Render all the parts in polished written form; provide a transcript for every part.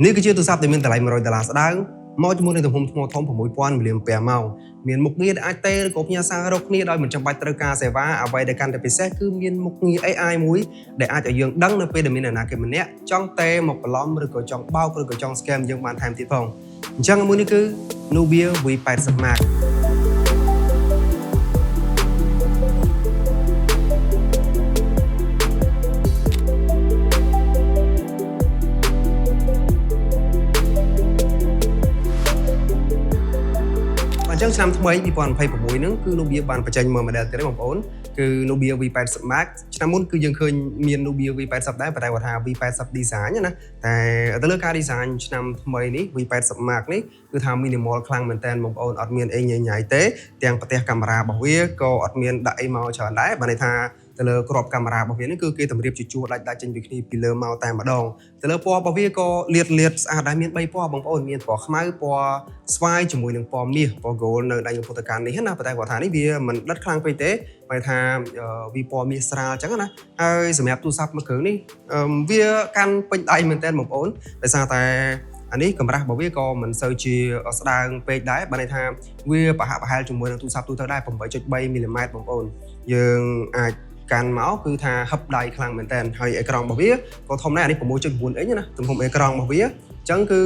នេះគឺជាទូរស័ព្ទដែលមានតម្លៃ$100ស្ដើងមកជាមួយនឹងទំហំថ្មធំ6000 mAh មកមានមុខងារអាចទេឬក៏ផ្ញើសាររកគ្នាដោយមិនចាំបាច់ត្រូវការសេវាអ្វីដែលកាន់តែពិសេសគឺមានមុខងារ AI មួយដែលអាចឲ្យយើងដឹងនៅពេលដែលមានអ្នកណាគេម្នាក់ចង់ទេមកបន្លំឬក៏ចង់បោកឬក៏ចង់ scam យើងបានថែមទៀតផងអញ្ចឹងមួយនេះគឺ Nubia V80 Maxអញ្ចឹងឆ្នាំថ្មី2026ហ្នឹងគឺ Nubia បានបញ្ចេញមក model ទៀតទេបងប្អូនគឺ Nubia V80 Max ឆ្នាំមុនគឺយើងឃើញមាន Nubia V80 ដែរប៉ុន្តែគាត់ថា V80 design ណាតែទៅលើការ design ឆ្នាំថ្មីនេះ V80 Max នេះគឺថា minimal ខ្លាំងមែនតើបងប្អូនអត់មានអីញ៉ៃៗទេទាំងប្រទេសកាមេរ៉ារបស់វាក៏អត់មានដាក់អីមកច្រើនដែរបើន័យថាទៅលើក្របកាមេរ៉ារបស់វានេះគឺគេតម្រៀបជាជួរដាច់ចេញពីគ្នាពីលើមកតែម្ដងទៅលើពណ៌របស់វាក៏លាតស្អាតដែរមាន3ពណ៌បងប្អូនមានពណ៌ខ្មៅពណ៌ស្វាយជាមួយនឹងពណ៌មាសពណ៌ gold នៅដៃពុទ្ធកាននេះណាប៉ុន្តែគាត់ថានេះវាមិនដិតខ្លាំងពេកទេបើថាវាពណ៌មាសស្រាលអញ្ចឹងណាហើយសម្រាប់ទូរស័ព្ទមួយគ្រឿងនេះវាកាន់ពេញដៃមែនតើបងប្អូនដោយសារតែអានេះកម្រាស់របស់វាក៏មិនសូវជាស្ដើងពេកដែរបើន័យថាវាប្រហាក់ប្រហែលជាមួយនឹងទូរស័ព្ទទូទៅដែរ 8.3 មីលីម៉ែត្របងប្អូនយើងអាចកាន់មកគឺថាហឹបដៃខ្លាំងមែនតើហើយអេក្រង់របស់វាក៏ធំដែរអានេះ 6.9 អ៊ីនណាទំហំអេក្រង់របស់វាអញ្ចឹងគឺ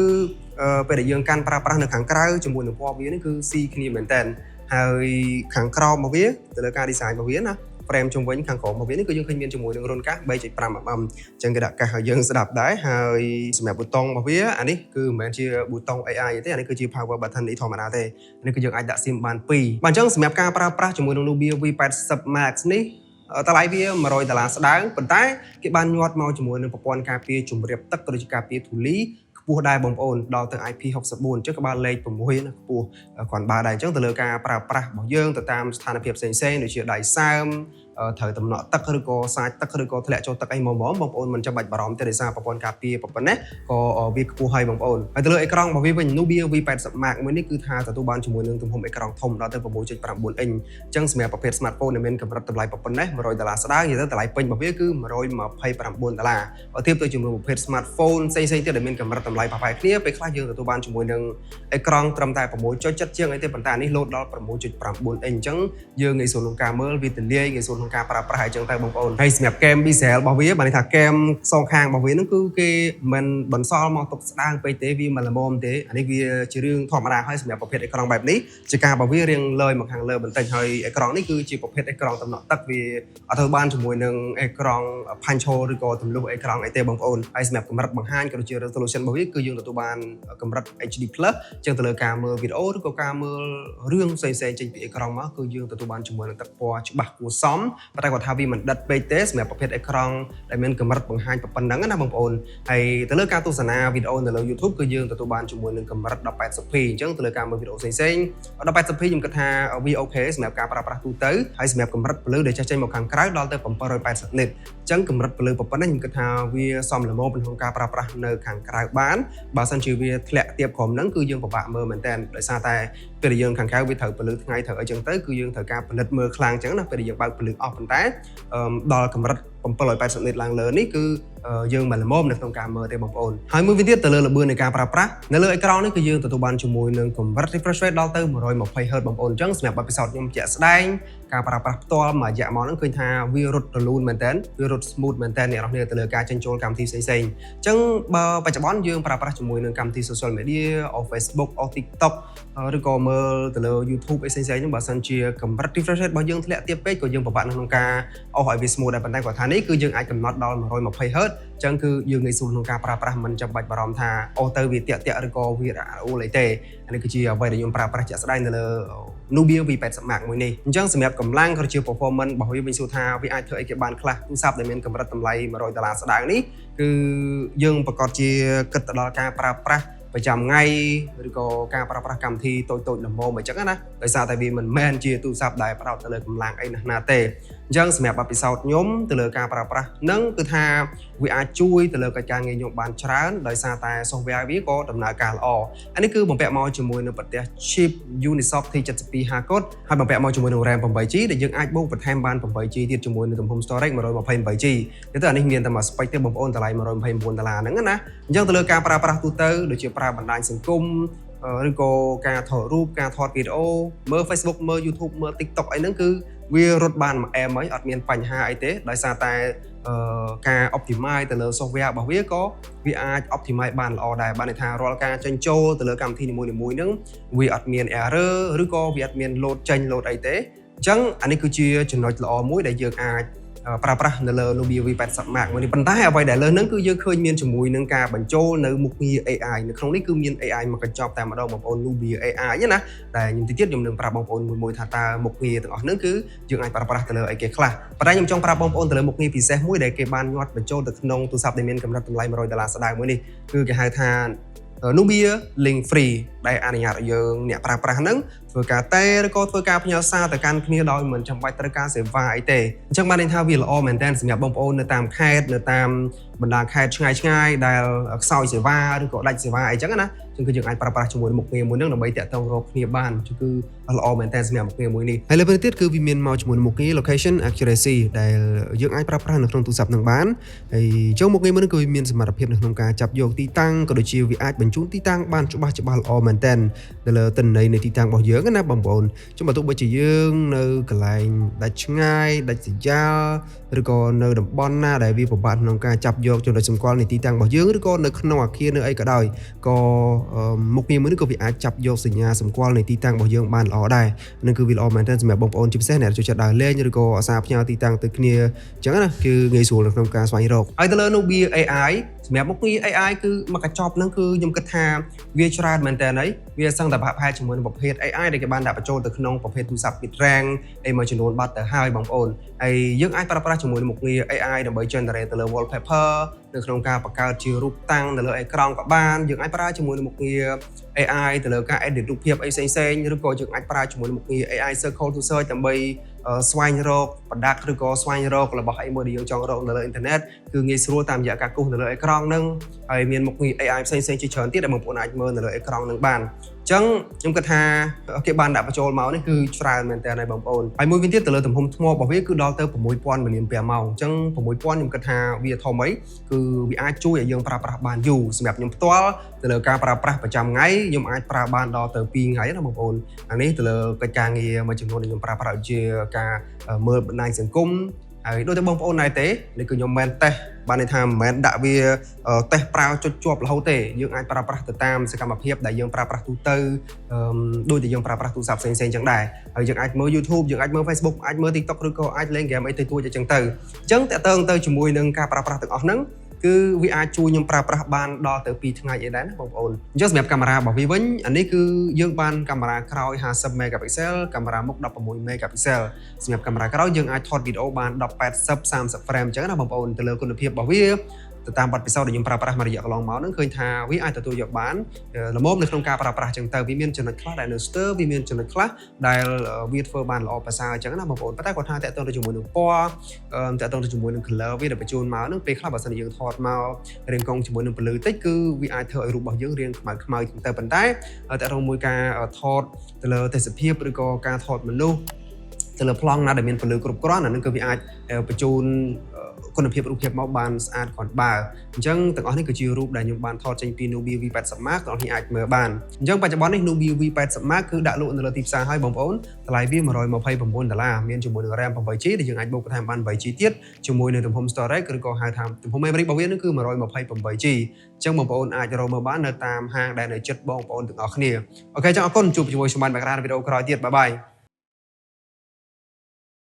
ពេលដែលយើងកាន់ប្រើប្រាស់នៅខាងក្រៅជាមួយនឹងពណ៌វានេះគឺស៊ីគ្នាមែនតើហើយខាងក្រោមរបស់វាទៅលើការ design របស់វាណា frame ជុំវិញខាងក្រោមរបស់វានេះគឺយើងឃើញមានជាមួយនឹងរុនកាស 3.5 mm អញ្ចឹងគេដាក់កាសឲ្យយើងស្ដាប់ដែរហើយសម្រាប់ប៊ូតុងរបស់វាអានេះគឺមិនមែនជាប៊ូតុង AI ទេអានេះគឺជា power button នេះធម្មតាទេអានេះគឺយើងអាចដាក់ SIM បាន2បាទអញ្ចឹងសម្រាប់ការប្រើប្រាស់ជាមួយនឹង Nubia V80 Max នេះតម្លៃវា$100ស្ដើងប៉ុន្តែគេបានញាត់មកជាមួយនឹងប្រព័ន្ធការពារជំរាបទឹកក៏ដូចជាការពារធូលីខ្ពស់ដែរបងប្អូនដល់ទៅ IP64 អញ្ចឹងក្បាលលេខ6ណាខ្ពស់គ្រាន់បើដែរអញ្ចឹងទៅលើការប្រើប្រាស់របស់យើងទៅតាមស្ថានភាពផ្សេងៗដូចជាដៃសើមត្រូវតំណក់ទឹកឬក៏សាចទឹកឬក៏ធ្លាក់ចូលទឹកអីមកបងប្អូនមិនចាំបាច់បារម្ភទេដោយសារប្រព័ន្ធការពារប៉ុណ្ណេះក៏វាខ្ពស់ហើយបងប្អូនហើយទៅលើអេក្រង់របស់វាវិញ Nubia V80 Max មួយនេះគឺថាទទួលបានជាមួយនឹងទំហំអេក្រង់ធំដល់ទៅ 6.9 អ៊ីនអញ្ចឹងសម្រាប់ប្រភេទ smartphone ដែលមានកម្រិតតម្លៃប៉ុណ្ណេះ$100ស្ដើងនិយាយទៅតម្លៃពេញរបស់វាគឺ$129បើធៀបទៅជាមួយប្រភេទ smartphone ផ្សេងៗទៀតដែលមានកម្រិតតម្លៃប្រហែលគ្នាពេលខ្លះយើងទទួលបានជាមួយនឹងអេក្រង់ត្រឹមតែ 6.7 ជាងអីទេប៉ុន្តែនេះលោតដល់ 6.9 អ៊ីនអញ្ចឹងយើងងាយស្រួលក្នុងការមើលវាទលាយងាយស្រួលក្នុងការប្រើប្រាស់អញ្ចឹងទៅបងប្អូនហើយសម្រាប់ cam bezel របស់វាបានន័យថា cam សងខាងរបស់វាហ្នឹងគឺគេមិនបន្សល់មកទុកស្ដើងពេកទេវាមិនល្មមទេអានេះវាជារឿងធម្មតាហើយសម្រាប់ប្រភេទអេក្រង់បែបនេះជាការរបស់វារៀងលើយមកខាងលើបន្តិចហើយអេក្រង់នេះគឺជាប្រភេទអេក្រង់តំណក់ទឹកវាអត់ត្រូវបានជាមួយនឹងអេក្រង់ Pancho ឬក៏ទម្លុះអេក្រង់អីទេបងប្អូនហើយសម្រាប់កម្រិតបង្ហាញក៏ដូចជា resolution របស់វាគឺយើងទទួលបានកម្រិត HD+ ចឹងទៅលើការមើលវីដេអូឬក៏ការមើលរឿងផ្សេងៗចេញពីអេក្រង់មកគឺយើងទទួលបានជាមួយនឹងទឹកពណ៌ច្បាស់គួរសមប៉ុន្តែគាត់ថាវាមិនដិតពេកទេសម្រាប់ប្រភេទអេក្រង់ដែលមានកម្រិតបង្ហាញប៉ុណ្ណឹងណាបងប្អូនហើយទៅលើការទស្សនាវីដេអូនៅលើ YouTube គឺយើងទទួលបានជាមួយនឹងកម្រិត 1080p អញ្ចឹងទៅលើការមើលវីដេអូផ្សេងៗ 1080p ខ្ញុំគិតថាវាអូខេសម្រាប់ការប្រើប្រាស់ទូទៅហើយសម្រាប់កម្រិតពន្លឺដែលចេញមកខាងក្រៅដល់ទៅ780 nit អញ្ចឹងកម្រិតពន្លឺប៉ុណ្ណេះខ្ញុំគិតថាវាសមល្មមក្នុងការប្រើប្រាស់នៅខាងក្រៅបានបើសិនជាវាធ្លាក់ទាបក្រោមហ្នឹងគឺយើងពិបាកមើលមែនតើដោយសារតែពេលដែលយើងខាងក្រៅវាត្រូវពន្លឺថ្ងៃត្រូវអីចឹងទៅគឺយើងត្រូវការផលិតមើលខ្លាំងចឹងណាពេលដែលយើងបើកពន្លឺអស់ប៉ុន្តែដល់កម្រិត780 nit ឡើងលើនេះគឺយើងមិនល្មមនៅក្នុងការមើលទេបងប្អូនហើយមួយវិញទៀតទៅលើល្បឿននៃការប្រើប្រាស់នៅលើអេក្រង់នេះគឺយើងទទួលបានជាមួយនឹងកម្រិត refresh rate ដល់ទៅ 120Hz បងប្អូនអញ្ចឹងសម្រាប់បទពិសោធន៍ខ្ញុំជាក់ស្ដែងការប្រើប្រាស់ផ្ទាល់មួយរយៈមកហ្នឹងឃើញថាវារត់រលូនមែនតើវារត់ smooth មែនតើអ្នកនរគ្នាទៅលើការចេញចូលកម្មវិធីផ្សេងៗអញ្ចឹងបើបច្ចុប្បន្នយើងប្រើប្រាស់ជាមួយនឹងកម្មវិធី social media អូ Facebook អូ TikTok ឬក៏មើលទៅលើ YouTube អីផ្សេងៗហ្នឹងបើសិនជាកម្រិត refresh rate របស់យើងធ្លាក់ទាបពេកក៏យើងពិបាកក្នុងការអស់ឲ្យវា smooth ដែរប៉ុន្តែគាត់ថានេះគឺយើងអាចកំណត់ដល់ 120Hz អញ្ចឹងគឺយើងងាយស្រួលក្នុងការប្រើប្រាស់មិនចាំបាច់បារម្ភថាអូទៅវាតាក់ឬក៏វារអាក់រអួលអីទេអានេះគឺជាអ្វីដែលខ្ញុំប្រើប្រាស់ជាក់ស្ដែងនៅលើ Nubia V80 Max មួយនេះអញ្ចឹងសម្រាប់កម្លាំងក៏ជា performance របស់វាវិញសួរថាវាអាចធ្វើអីគេបានខ្លះទូរស័ព្ទដែលមានកម្រិតតម្លៃ$100ស្ដើងនេះគឺយើងប្រកាសជាគិតទៅដល់ការប្រើប្រាស់ប្រចាំថ្ងៃឬក៏ការប្រើប្រាស់កម្មវិធីតូចៗល្មមអញ្ចឹងណាដោយសារតែវាមិនមែនជាទូរស័ព្ទដែលផ្ដោតទៅលើកម្លាំងអីណាស់ណាទេ ចឹងសម្រាប់បទពិសោធន៍ខ្ញុំទៅលើការប្រើប្រាស់ហ្នឹងគឺថាវាអាចជួយទៅលើកិច្ចការងារខ្ញុំបានច្រើនដោយសារតែ software វាក៏ដំណើរការល្អអានេះគឺបំពាក់មកជាមួយនឹងប្រទេស chip Unisoc T72 Hardcode ហើយបំពាក់មកជាមួយនឹង RAM 8GB ដែលយើងអាចបូកបន្ថែមបាន 8GB ទៀតជាមួយនឹងទំហំ storage 128GB ទៅអានេះមានតែមួយ spec ទេបងប្អូនតម្លៃ$129ហ្នឹងណាអញ្ចឹងទៅលើការប្រើប្រាស់ទូទៅដូចជាប្រើបណ្ដាញសង្គមឬក៏ការថតរូបការថតវីដេអូមើល Facebook មើល YouTube មើល TikTok អីហ្នឹងគឺវារត់បានមួយអែមហើយអត់មានបញ្ហាអីទេដោយសារតែការ optimize ទៅលើ software របស់វាក៏វាអាច optimize បានល្អដែរបានន័យថារាល់ការចេញចូលទៅលើកម្មវិធីនីមួយៗហ្នឹងវាអត់មាន error ឬក៏វាអត់មាន load ចេញ load អីទេអញ្ចឹងអានេះគឺជាចំណុចល្អមួយដែលយើងអាចប្រើប្រាស់នៅលើ Nubia V80 Max មួយនេះប៉ុន្តែអ្វីដែលលើហ្នឹងគឺយើងឃើញមានជាមួយនឹងការបញ្ចូលនៅមុខងារ AI នៅក្នុងនេះគឺមាន AI មកកញ្ចប់តែម្ដងបងប្អូន Nubia AI ណាតែខ្ញុំតិចទៀតខ្ញុំនឹងប្រាប់បងប្អូនមួយថាតើមុខងារទាំងអស់ហ្នឹងគឺយើងអាចប្រើប្រាស់ទៅលើអីគេខ្លះប៉ុន្តែខ្ញុំចង់ប្រាប់បងប្អូនទៅលើមុខងារពិសេសមួយដែលគេបានញាត់បញ្ចូលទៅក្នុងទូរស័ព្ទដែលមានកម្រិតតម្លៃ$100ស្ដើងមួយនេះគឺគេហៅថា Nubia Link Free ដែលអនុញ្ញាតឲ្យយើងអ្នកប្រើប្រាស់ហ្នឹងធ្វើការតេឬក៏ធ្វើការផ្ញើសារទៅកាន់គ្នាដោយមិនចាំបាច់ត្រូវការសេវាអីទេអញ្ចឹងបានន័យថាវាល្អមែនតើសម្រាប់បងប្អូននៅតាមខេត្តនៅតាមបណ្ដាខេត្តឆ្ងាយៗដែលខ្សោយសេវាឬក៏ដាច់សេវាអីចឹងណាចឹងគឺយើងអាចប្រើប្រាស់ជាមួយមុខងារមួយហ្នឹងដើម្បីតាក់ទងរកគ្នាបានគឺល្អមែនតើសម្រាប់មុខងារមួយនេះហើយលើវិញទៀតគឺវាមានមកជាមួយមុខងារ Location Accuracy ដែលយើងអាចប្រើប្រាស់នៅក្នុងទូរស័ព្ទនឹងបានហើយចូលមុខងារមួយនេះគឺវាមានសមត្ថភាពនៅក្នុងការចាប់យកទីតាំងក៏ដូចជាវាអាចបញ្ជូនទីតាំងបានច្បាស់ល្អមែនតើទៅលើទិន្នន័យនៃទីតាំងរបស់យើងណាបងប្អូនជុំបើទោះបីជាយើងនៅកន្លែងដាច់ឆ្ងាយដាច់ស្រយាលឬក៏នៅតំបន់ណាដែលវាពិបាកក្នុងការចាប់យកចំណុចសម្គាល់នៃទីតាំងរបស់យើងឬក៏នៅក្នុងអាគារនៅអីក៏ដោយក៏មុខងារមួយនេះក៏វាអាចចាប់យកសញ្ញាសម្គាល់នៃទីតាំងរបស់យើងបានល្អដែរនឹងគឺវាល្អមែនទែនសម្រាប់បងប្អូនជាពិសេសអ្នកចូលចិត្តដើរលេងឬក៏អាសាផ្ញើទីតាំងទៅគ្នាអញ្ចឹងណាគឺងាយស្រួលនៅក្នុងការស្វែងរកហើយទៅលើ Nubia AI សម្រាប់មុខងារ AI គឺមកកញ្ចប់ហ្នឹងគឺខ្ញុំគិតថាវាច្រើនមែនតើហើយវាសឹងតែប្រហែលជាមួយនឹងប្រភេទ AI ដែលគេបានដាក់បញ្ចូលទៅក្នុងប្រភេទទូរស័ព្ទ mid range អីមួយចំនួនបាត់ទៅហើយបងប្អូនហើយយើងអាចប្រើប្រាស់ជាមួយនឹងមុខងារ AI ដើម្បី generate ទៅលើ wallpaper នៅក្នុងការបង្កើតជារូបតាំងនៅលើអេក្រង់ក៏បានយើងអាចប្រើជាមួយនឹងមុខងារ AI ទៅលើការ edit រូបភាពអីផ្សេងៗឬក៏យើងអាចប្រើជាមួយនឹងមុខងារ AI circle to search ដើម្បីស្វែងរក product ឬក៏ស្វែងរករបស់អីមួយដែលយើងចង់រកនៅលើអ៊ីនធឺណិតគឺងាយស្រួលតាមរយៈការគូសនៅលើអេក្រង់ហ្នឹងហើយមានមុខងារ AI ផ្សេងៗជាច្រើនទៀតដែលបងប្អូនអាចមើលនៅលើអេក្រង់ហ្នឹងបានអញ្ចឹងខ្ញុំគិតថាគេបានដាក់បញ្ចូលមកនេះគឺច្រើនមែនតើហើយបងប្អូនហើយមួយវិញទៀតទៅលើទំហំថ្មរបស់វាគឺដល់ទៅ6000 mAh ម៉ោងអញ្ចឹង6000ខ្ញុំគិតថាវាធំអីគឺវាអាចជួយឲ្យយើងប្រើប្រាស់បានយូរសម្រាប់ខ្ញុំផ្ទាល់ទៅលើការប្រើប្រាស់ប្រចាំថ្ងៃខ្ញុំអាចប្រើបានដល់ទៅ2ថ្ងៃណាបងប្អូនអានេះទៅលើកិច្ចការងារមួយចំនួនដែលខ្ញុំប្រើប្រាស់ជាការមើលបណ្ដាញសង្គមហើយដូចតែបងប្អូនដែរទេនេះគឺខ្ញុំមិនតេស្តបានន័យថាមិនមែនដាក់វាតេស្តប្រើចុចជាប់រហូតទេយើងអាចប្រើប្រាស់ទៅតាមសកម្មភាពដែលយើងប្រើប្រាស់ទូទៅដូចតែយើងប្រើប្រាស់ទូរស័ព្ទផ្សេងៗចឹងដែរហើយយើងអាចមើល YouTube យើងអាចមើល Facebook អាចមើល TikTok ឬក៏អាចលេងហ្គេមអីទៅអញ្ចឹងទៅអញ្ចឹងតើតើទៅជាមួយនឹងការប្រើប្រាស់ទាំងអស់ហ្នឹងគឺវាអាចជួយខ្ញុំប្រើប្រាស់បានដល់ទៅ2ថ្ងៃអីដែរណាបងប្អូនអញ្ចឹងសម្រាប់កាមេរ៉ារបស់វាវិញអានេះគឺយើងបានកាមេរ៉ាក្រោយ50 megapixel កាមេរ៉ាមុខ16 megapixel សម្រាប់កាមេរ៉ាក្រោយយើងអាចថតវីដេអូបាន1080 30 frame អញ្ចឹងណាបងប្អូនទៅលើគុណភាពរបស់វាទៅតាមបទពិសោធន៍ដែលខ្ញុំប្រើប្រាស់មួយរយៈកន្លងមកហ្នឹងឃើញថាវាអាចទទួលយកបានល្មមនៅក្នុងការប្រើប្រាស់អញ្ចឹងទៅវាមានចំណុចខ្លះដែលនៅស្ទើរវាមានចំណុចខ្លះដែលវាធ្វើបានល្អប្រសើរអញ្ចឹងណាបងប្អូនប៉ុន្តែគាត់ថាតើតើទៅជាមួយនឹងពណ៌តើតើទៅជាមួយនឹង color វាដែលបញ្ជូនមកហ្នឹងពេលខ្លះបើសិនជាយើងថតមករៀងកង់ជាមួយនឹងពន្លឺតិចគឺវាអាចធ្វើឲ្យរូបរបស់យើងរាងខ្មៅទៅប៉ុន្តែតើទៅមួយការថតទៅលើទេសភាពឬក៏ការថតមនុស្សទៅលើប្លង់ណាដែលមានពន្លឺគ្រប់គ្រាន់អានឹងគឺវាអាចបញ្ជូនគុណភាពរូបភាពមកបានស្អាតគ្រាន់បើអញ្ចឹងទាំងអស់នេះគឺជារូបដែលខ្ញុំបានថតចេញពី Nubia V80 Max បងប្អូនអាចមើលបានអញ្ចឹងបច្ចុប្បន្ននេះ Nubia V80 Max គឺដាក់លក់នៅលើទីផ្សារហើយបងប្អូនតម្លៃវា$129មានជាមួយនឹង RAM 8GB ដែលយើងអាចបូកបន្ថែមបាន 8GB ទៀតជាមួយនឹងទំហំ storage ឬក៏ហៅថាទំហំ memory របស់វានឹងគឺ 128GB អញ្ចឹងបងប្អូនអាចរកមើលបាននៅតាមហាងដែលនៅជិតបងប្អូនទាំងអស់គ្នាអូខេអញ្ចឹងអរគុណជួបជាមួយខ្ញុំបានមកក្រៅវីដេអូក្រោយទៀតបាយបាយ